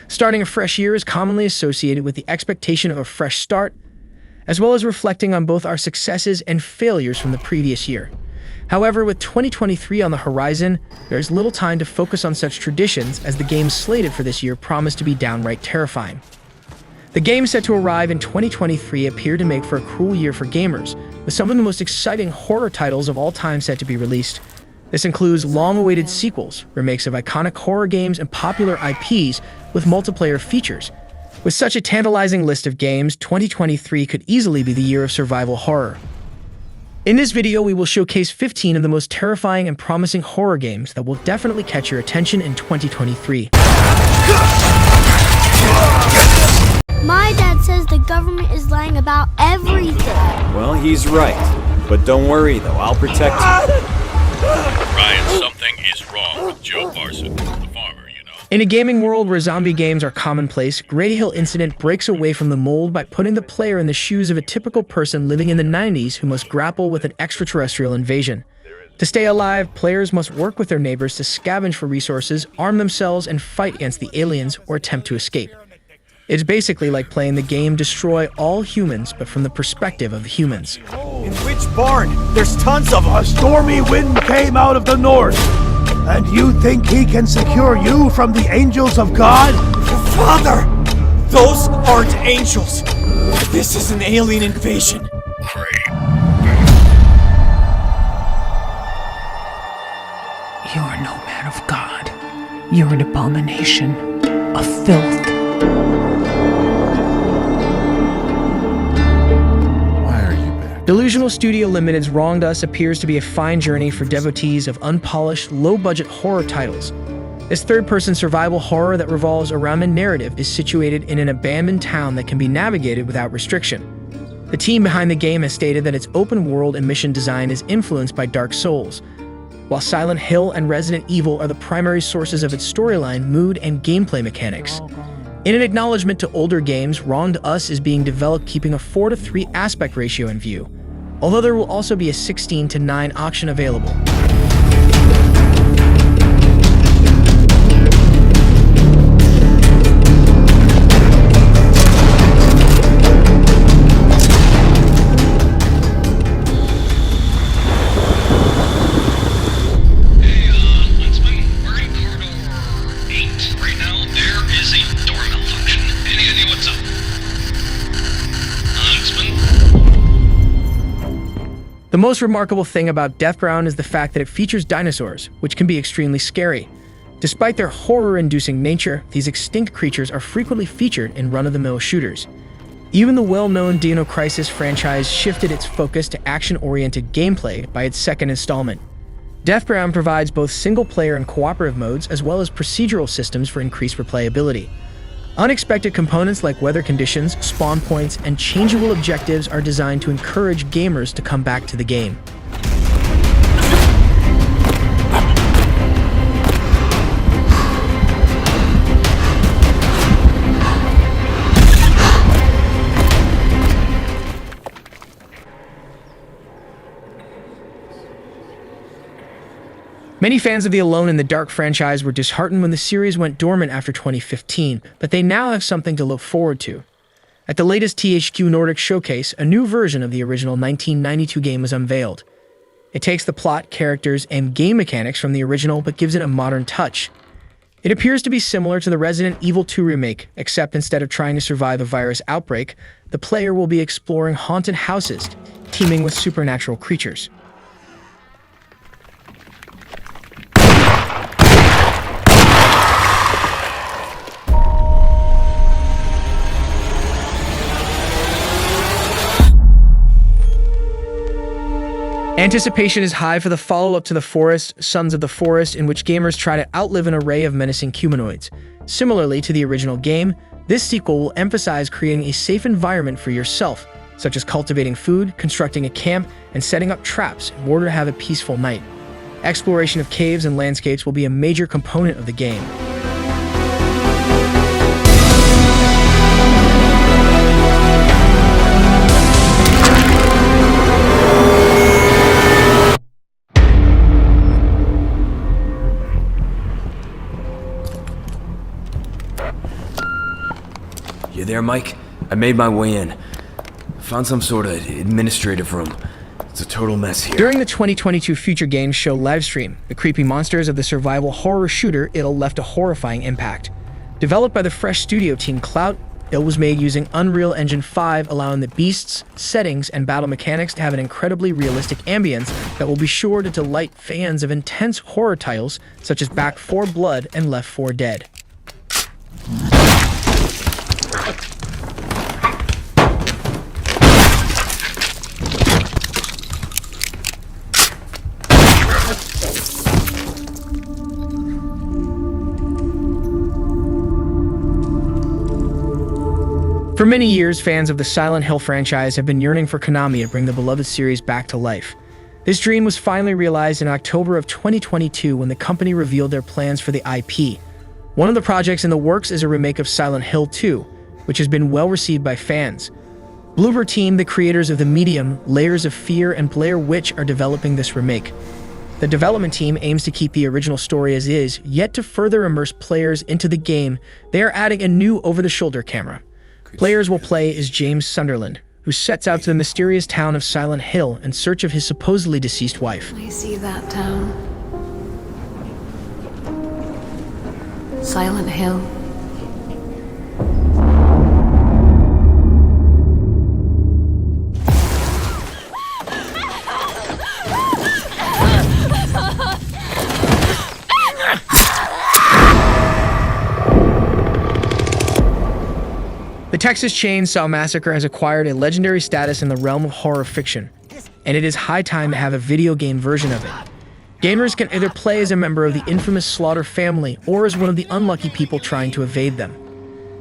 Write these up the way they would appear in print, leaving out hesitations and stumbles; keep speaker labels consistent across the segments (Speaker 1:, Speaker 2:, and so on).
Speaker 1: Starting a fresh year is commonly associated with the expectation of a fresh start, as well as reflecting on both our successes and failures from the previous year. However, with 2023 on the horizon, there is little time to focus on such traditions as the games slated for this year promise to be downright terrifying. The games set to arrive in 2023 appear to make for a cruel year for gamers, with some of the most exciting horror titles of all time set to be released. This includes long-awaited sequels, remakes of iconic horror games, and popular IPs with multiplayer features. With such a tantalizing list of games, 2023 could easily be the year of survival horror. In this video, we will showcase 15 of the most terrifying and promising horror games that will definitely catch your attention in 2023.
Speaker 2: My dad says the government is lying about everything.
Speaker 3: Well, he's right. But don't worry, though. I'll protect you.
Speaker 4: Ryan, something is wrong with Joe Parson, the farmer, you know.
Speaker 1: In a gaming world where zombie games are commonplace, Grady Hill Incident breaks away from the mold by putting the player in the shoes of a typical person living in the 90s who must grapple with an extraterrestrial invasion. To stay alive, players must work with their neighbors to scavenge for resources, arm themselves, and fight against the aliens or attempt to escape. It's basically like playing the game Destroy All Humans, but from the perspective of the humans.
Speaker 5: In which barn? There's tons of them. A stormy wind came out of the north. And you think he can secure you from the angels of God?
Speaker 6: Father! Those aren't angels. This is an alien invasion.
Speaker 4: Great.
Speaker 7: You are no man of God. You're an abomination, a filth.
Speaker 1: Delusional Studio Limited's Wronged Us appears to be a fine journey for devotees of unpolished, low-budget horror titles. This third-person survival horror that revolves around a narrative is situated in an abandoned town that can be navigated without restriction. The team behind the game has stated that its open world and mission design is influenced by Dark Souls, while Silent Hill and Resident Evil are the primary sources of its storyline, mood, and gameplay mechanics. In an acknowledgement to older games, Wronged Us is being developed keeping a 4:3 aspect ratio in view, although there will also be a 16:9 option available. The most remarkable thing about Deathbound is the fact that it features dinosaurs, which can be extremely scary. Despite their horror-inducing nature, these extinct creatures are frequently featured in run-of-the-mill shooters. Even the well-known Dino Crisis franchise shifted its focus to action-oriented gameplay by its second installment. Deathbound provides both single-player and cooperative modes, as well as procedural systems for increased replayability. Unexpected components like weather conditions, spawn points, and changeable objectives are designed to encourage gamers to come back to the game. Many fans of the Alone in the Dark franchise were disheartened when the series went dormant after 2015, but they now have something to look forward to. At the latest THQ Nordic showcase, a new version of the original 1992 game was unveiled. It takes the plot, characters, and game mechanics from the original but gives it a modern touch. It appears to be similar to the Resident Evil 2 remake, except instead of trying to survive a virus outbreak, the player will be exploring haunted houses, teeming with supernatural creatures. Anticipation is high for the follow-up to The Forest, Sons of the Forest, in which gamers try to outlive an array of menacing humanoids. Similarly to the original game, this sequel will emphasize creating a safe environment for yourself, such as cultivating food, constructing a camp, and setting up traps in order to have a peaceful night. Exploration of caves and landscapes will be a major component of the game.
Speaker 8: You there, Mike? I made my way in. Found some sort of administrative room. It's a total mess here.
Speaker 1: During the 2022 Future Games Show livestream, the creepy monsters of the survival horror shooter It'll left a horrifying impact. Developed by the fresh studio team Clout, It was made using Unreal Engine 5, allowing the beasts, settings, and battle mechanics to have an incredibly realistic ambience that will be sure to delight fans of intense horror titles such as Back 4 Blood and Left 4 Dead. For many years, fans of the Silent Hill franchise have been yearning for Konami to bring the beloved series back to life. This dream was finally realized in October of 2022 when the company revealed their plans for the IP. One of the projects in the works is a remake of Silent Hill 2, which has been well received by fans. Bloober Team, the creators of The Medium, Layers of Fear, and Blair Witch, are developing this remake. The development team aims to keep the original story as is, yet to further immerse players into the game, they are adding a new over-the-shoulder camera. Players will play as James Sunderland, who sets out to the mysterious town of Silent Hill in search of his supposedly deceased wife.
Speaker 9: I see that town. Silent Hill.
Speaker 1: The Texas Chainsaw Massacre has acquired a legendary status in the realm of horror fiction, and it is high time to have a video game version of it. Gamers can either play as a member of the infamous Slaughter family or as one of the unlucky people trying to evade them.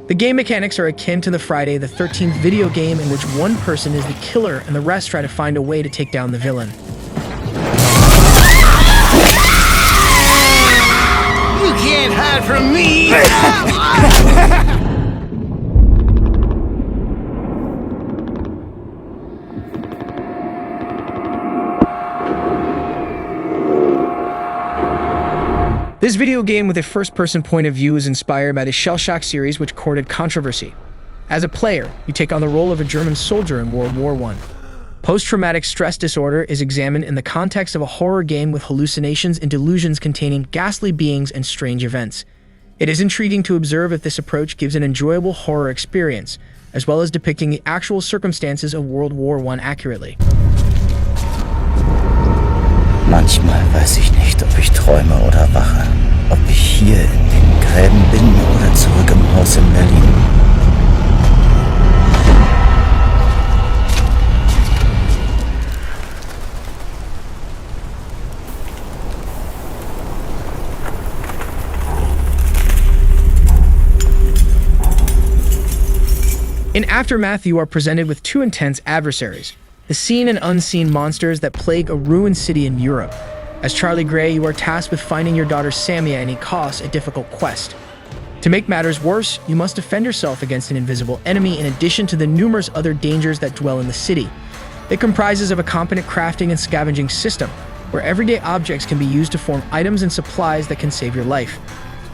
Speaker 1: The game mechanics are akin to the Friday the 13th video game in which one person is the killer and the rest try to find a way to take down the villain.
Speaker 10: You can't hide from me!
Speaker 1: This video game with a first-person point of view is inspired by the Shell Shock series, which courted controversy. As a player, you take on the role of a German soldier in World War I. Post-traumatic stress disorder is examined in the context of a horror game with hallucinations and delusions containing ghastly beings and strange events. It is intriguing to observe if this approach gives an enjoyable horror experience, as well as depicting the actual circumstances of World War I accurately.
Speaker 11: Manchmal weiß ich nicht, ob ich träume oder wache. Ob ich hier in den Gräben bin oder zurück im Haus in Berlin.
Speaker 1: In Aftermath, you are presented with two intense adversaries, the seen and unseen monsters that plague a ruined city in Europe. As Charlie Gray, you are tasked with finding your daughter Samia, and it costs a difficult quest. To make matters worse, you must defend yourself against an invisible enemy in addition to the numerous other dangers that dwell in the city. It comprises of a competent crafting and scavenging system, where everyday objects can be used to form items and supplies that can save your life.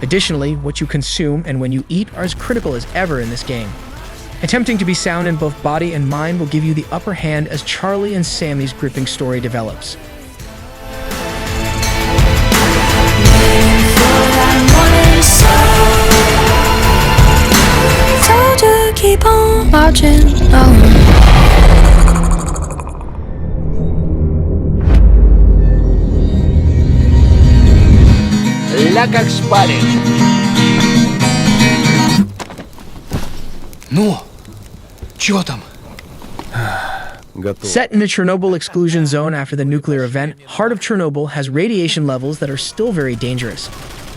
Speaker 1: Additionally, what you consume and when you eat are as critical as ever in this game. Attempting to be sound in both body and mind will give you the upper hand as Charlie and Sammy's gripping story develops.
Speaker 2: Told you keep on marching on.
Speaker 10: Ля как шпарит. Ну, чё там?
Speaker 1: Set in the Chernobyl exclusion zone after the nuclear event, Heart of Chernobyl has radiation levels that are still very dangerous.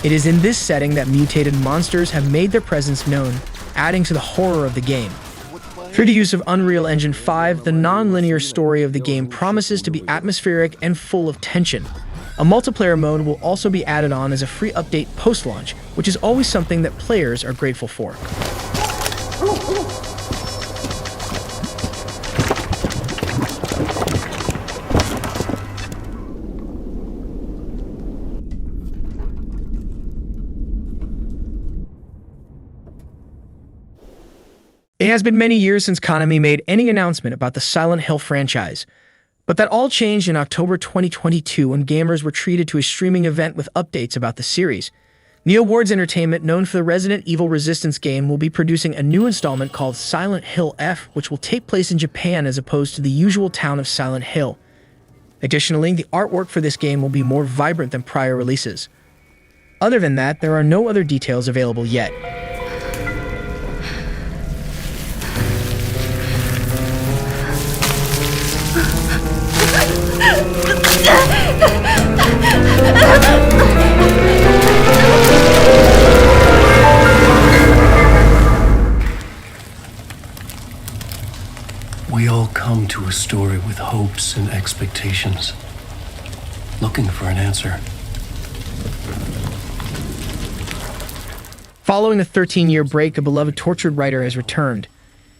Speaker 1: It is in this setting that mutated monsters have made their presence known, adding to the horror of the game. Through the use of Unreal Engine 5, the non-linear story of the game promises to be atmospheric and full of tension. A multiplayer mode will also be added on as a free update post-launch, which is always something that players are grateful for. It has been many years since Konami made any announcement about the Silent Hill franchise, but that all changed in October 2022 when gamers were treated to a streaming event with updates about the series. NeoWards Entertainment, known for the Resident Evil Resistance game, will be producing a new installment called Silent Hill F, which will take place in Japan as opposed to the usual town of Silent Hill. Additionally, the artwork for this game will be more vibrant than prior releases. Other than that, there are no other details available yet.
Speaker 9: We all come to a story with hopes and expectations, looking for an answer.
Speaker 1: Following a 13-year break, a beloved tortured writer has returned.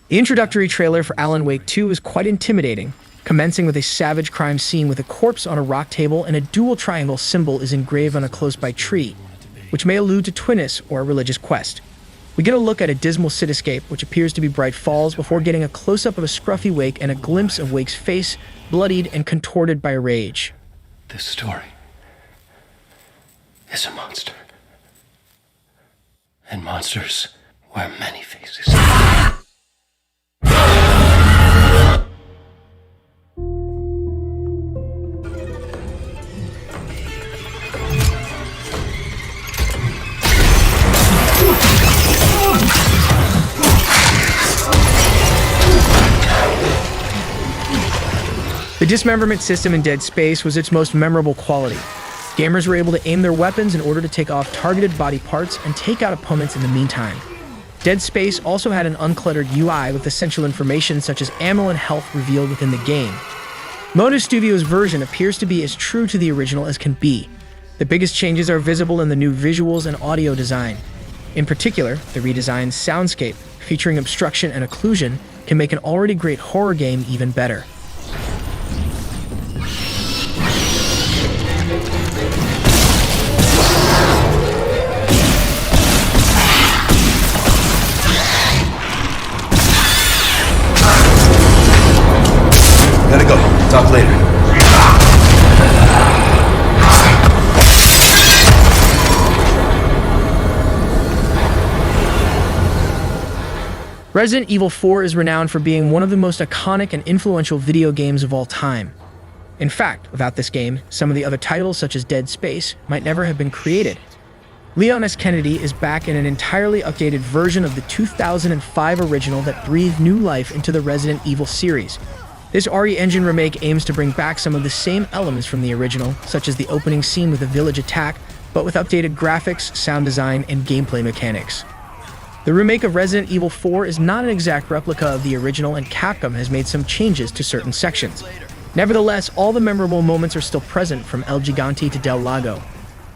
Speaker 1: The introductory trailer for Alan Wake 2 is quite intimidating, commencing with a savage crime scene with a corpse on a rock table and a dual triangle symbol is engraved on a close-by tree, which may allude to Twinnis or a religious quest. We get a look at a dismal cityscape, which appears to be Bright Falls, before getting a close-up of a scruffy Wake and a glimpse of Wake's face, bloodied and contorted by rage.
Speaker 9: This story is a monster. And monsters wear many faces.
Speaker 1: The dismemberment system in Dead Space was its most memorable quality. Gamers were able to aim their weapons in order to take off targeted body parts and take out opponents in the meantime. Dead Space also had an uncluttered UI with essential information such as ammo and health revealed within the game. Motive Studios' version appears to be as true to the original as can be. The biggest changes are visible in the new visuals and audio design. In particular, the redesigned soundscape, featuring obstruction and occlusion, can make an already great horror game even better.
Speaker 8: Gotta go. Talk later.
Speaker 1: Resident Evil 4 is renowned for being one of the most iconic and influential video games of all time. In fact, without this game, some of the other titles, such as Dead Space, might never have been created. Leon S. Kennedy is back in an entirely updated version of the 2005 original that breathed new life into the Resident Evil series. This RE Engine remake aims to bring back some of the same elements from the original, such as the opening scene with a village attack, but with updated graphics, sound design, and gameplay mechanics. The remake of Resident Evil 4 is not an exact replica of the original, and Capcom has made some changes to certain sections. Nevertheless, all the memorable moments are still present, from El Gigante to Del Lago.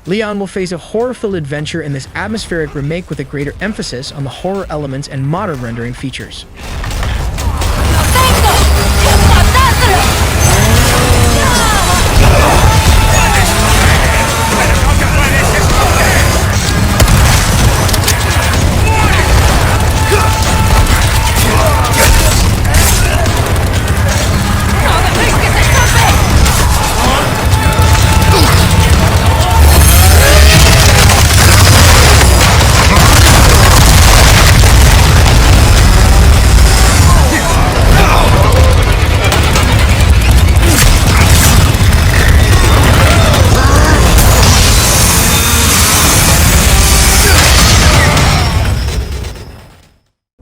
Speaker 1: Leon will face a horror-filled adventure in this atmospheric remake with a greater emphasis on the horror elements and modern rendering features.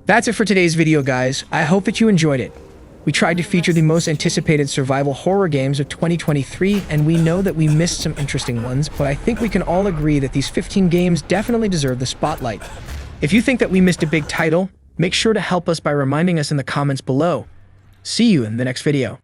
Speaker 1: That's it for today's video, guys. I hope that you enjoyed it. We tried to feature the most anticipated survival horror games of 2023, and we know that we missed some interesting ones, but I think we can all agree that these 15 games definitely deserve the spotlight. If you think that we missed a big title, make sure to help us by reminding us in the comments below. See you in the next video.